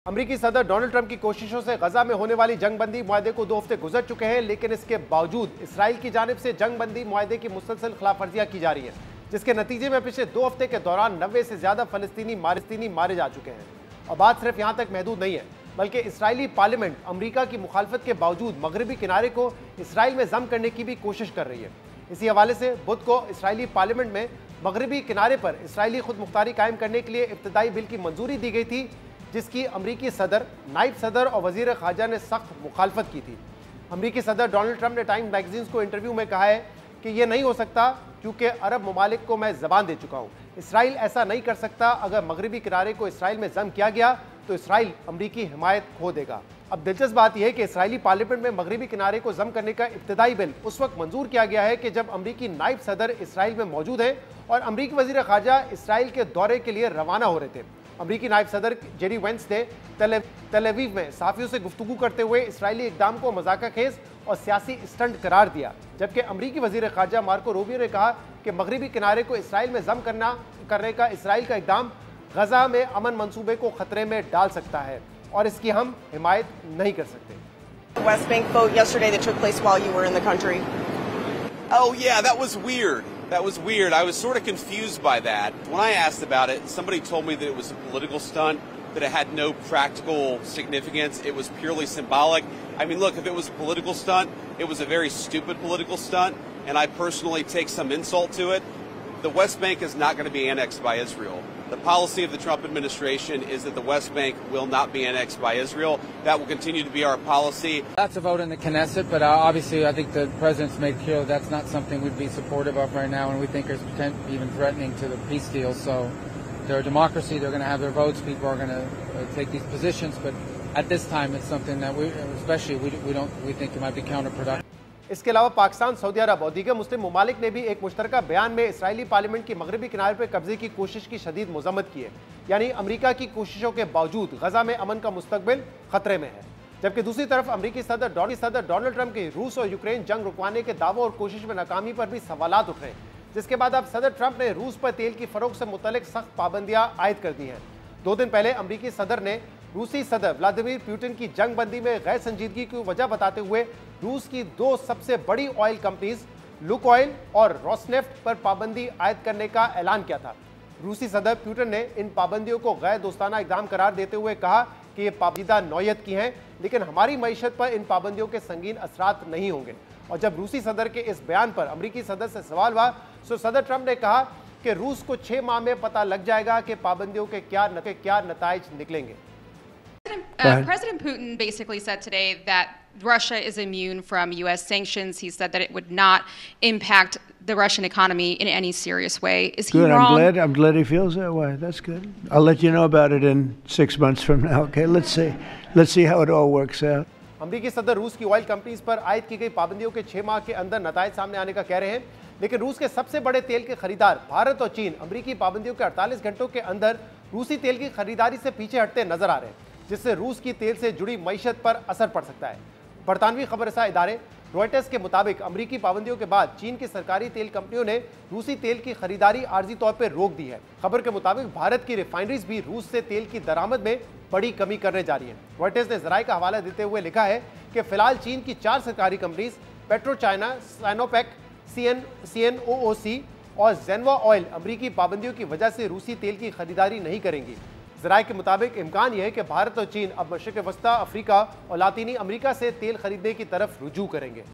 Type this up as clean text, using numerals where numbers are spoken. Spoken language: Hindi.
अमेरिकी सदर डोनाल्ड ट्रंप की कोशिशों से गजा में होने वाली जंगबंदी मुआहदे को 2 हफ्ते गुजर चुके हैं, लेकिन इसके बावजूद इसराइल की जानिब से जंगबंदी मुआहदे की मुसलसल खिलाफवर्जियां की जा रही हैं, जिसके नतीजे में पिछले 2 हफ्ते के दौरान 90 से ज्यादा फलस्तीनी मारे जा चुके हैं। और बात सिर्फ यहां तक महदूद नहीं है, बल्कि इसराइली पार्लियामेंट अमेरिका की मुखालफत के बावजूद मगरबी किनारे को इसराइल में जम करने की भी कोशिश कर रही है। इसी हवाले से बुध को इसराइली पार्लियामेंट में मगरबी किनारे पर इसराइली खुद मुख्तारी कायम करने के लिए इब्तदाई बिल की मंजूरी दी गई थी, जिसकी अमरीकी सदर, नायब सदर और वजीर खारजा ने सख्त मुखालफत की थी। अमरीकी सदर डोनाल्ड ट्रंप ने टाइम मैगजीन को इंटरव्यू में कहा है कि यह नहीं हो सकता क्योंकि अरब ममालिक को मैं जबान दे चुका हूँ। इसराइल ऐसा नहीं कर सकता। अगर मगरबी किनारे को इसराइल में जम किया गया तो इसराइल अमरीकी हिमायत खो देगा। अब दिलचस्प बात यह है कि इसराइली पार्लियामेंट में मगरबी किनारे को जम करने का इब्तदाई बिल उस वक्त मंजूर किया गया है कि जब अमरीकी नायब सदर इसराइल में मौजूद हैं और अमरीकी वजीर खारजा इसराइल के दौरे के लिए रवाना हो रहे थे। अमरीकी नायब सदर जेडी वेंस ने तेल अवीव में सहाफियों से गुफ्तगू करते हुए इसराइली इकदाम को मजाकाखेज और सियासी स्टंट करार दिया, जबकि अमरीकी वजीर खारजा मार्को रूबियो ने कहा कि मगरबी किनारे को इसराइल में जम करने का इसराइल का इकदाम गजा में अमन मंसूबे को खतरे में डाल सकता है और इसकी हम हिमायत नहीं कर सकते। West Bank vote yesterday that took place while you were in the country. Oh yeah, that was weird. That was weird. I was sort of confused by that. When I asked about it, somebody told me that it was a political stunt, that it had no practical significance. It was purely symbolic. I mean, look, if it was a political stunt, it was a very stupid political stunt, and I personally take some insult to it. The West Bank is not going to be annexed by Israel. The policy of the Trump administration is that the West Bank will not be annexed by Israel. That will continue to be our policy. That's a vote in the Knesset, but obviously I think the president's made clear that's not something we'd be supportive of right now, and we think it's even threatening to the peace deal. So they're a democracy, they're going to have their votes, people are going to take these positions, but at this time it's something that we think it might be counterproductive. इसके अलावा पाकिस्तान, सऊदी अरब और दीगर मुस्लिम ममालिक ने भी एक मुश्तरका बयान में इसराइली पार्लियामेंट की मगरबी किनारे पर कब्जे की कोशिश की शदीद मजम्मत की है। यानी अमेरिका की कोशिशों के बावजूद गजा में अमन का मुस्तकबिल खतरे में है। जबकि दूसरी तरफ अमेरिकी सदर डोनाल्ड ट्रंप की रूस और यूक्रेन जंग रुकवाने के दावों और कोशिश में नाकामी पर भी सवालात उठ रहे हैं, जिसके बाद अब सदर ट्रंप ने रूस पर तेल की फरोख्त से मुतल्लिक सख्त पाबंदियां आयद कर दी हैं। 2 दिन पहले अमेरिकी सदर ने रूसी सदर व्लादिमीर पुतिन की जंगबंदी में गैर संजीदगी की वजह बताते हुए रूस की 2 सबसे बड़ी ऑयल कंपनीज लुकोइल और रोसनेफ्ट पर पाबंदी आयद करने का ऐलान किया था। रूसी सदर पुतिन ने इन पाबंदियों को गैर दोस्ताना इकदाम करार देते हुए कहा कि ये पाबंदियां नौयत की हैं, लेकिन हमारी मईशत पर इन पाबंदियों के संगीन असरात नहीं होंगे। और जब रूसी सदर के इस बयान पर अमेरिकी सदर से सवाल हुआ तो सदर ट्रंप ने कहा कि रूस को 6 माह में पता लग जाएगा कि पाबंदियों के क्या नताइज निकलेंगे। President Putin basically said today that Russia is immune from U.S. sanctions. He said that it would not impact the Russian economy in any serious way. Is he wrong? I'm glad he feels that way. That's good. I'll let you know about it in 6 months from now. Okay, let's see how it all works out. अमेरिकी सदर रूस की ऑयल कंपनीज पर आयद की गई पाबंदियों के 6 माह के अंदर नताइज सामने आने का कह रहे हैं, लेकिन रूस के सबसे बड़े तेल के खरीदार भारत और चीन अमेरिकी पाबंदियों के 48 घंटों के अंदर रूसी तेल की खरीदारी से पीछे हटते नजर आ रहे हैं, जिससे रूस की तेल से जुड़ी मईशत पर असर पड़ सकता है। बरतानवी खबरसां इदारे रॉयटर्स के मुताबिक अमेरिकी पाबंदियों के बाद चीन की सरकारी तेल कंपनियों ने रूसी तेल की खरीदारी आर्जी तौर पर रोक दी है। खबर के मुताबिक भारत की रिफाइनरीज भी रूस से तेल की दरामद में बड़ी कमी करने जा रही है। रॉयटर्स ने जराये का हवाला देते हुए लिखा है कि फिलहाल चीन की 4 सरकारी कंपनीज पेट्रो चाइना, साइनोपेक, CNOOC और जेनवा ऑयल अमेरिकी पाबंदियों की वजह से रूसी तेल की खरीदारी नहीं करेंगी। जराये के मुताबिक इम्कान यह है कि भारत और चीन अब मशरिक़ वस्ता, अफ्रीका और लातीनी अमेरिका से तेल खरीदने की तरफ रुजू करेंगे।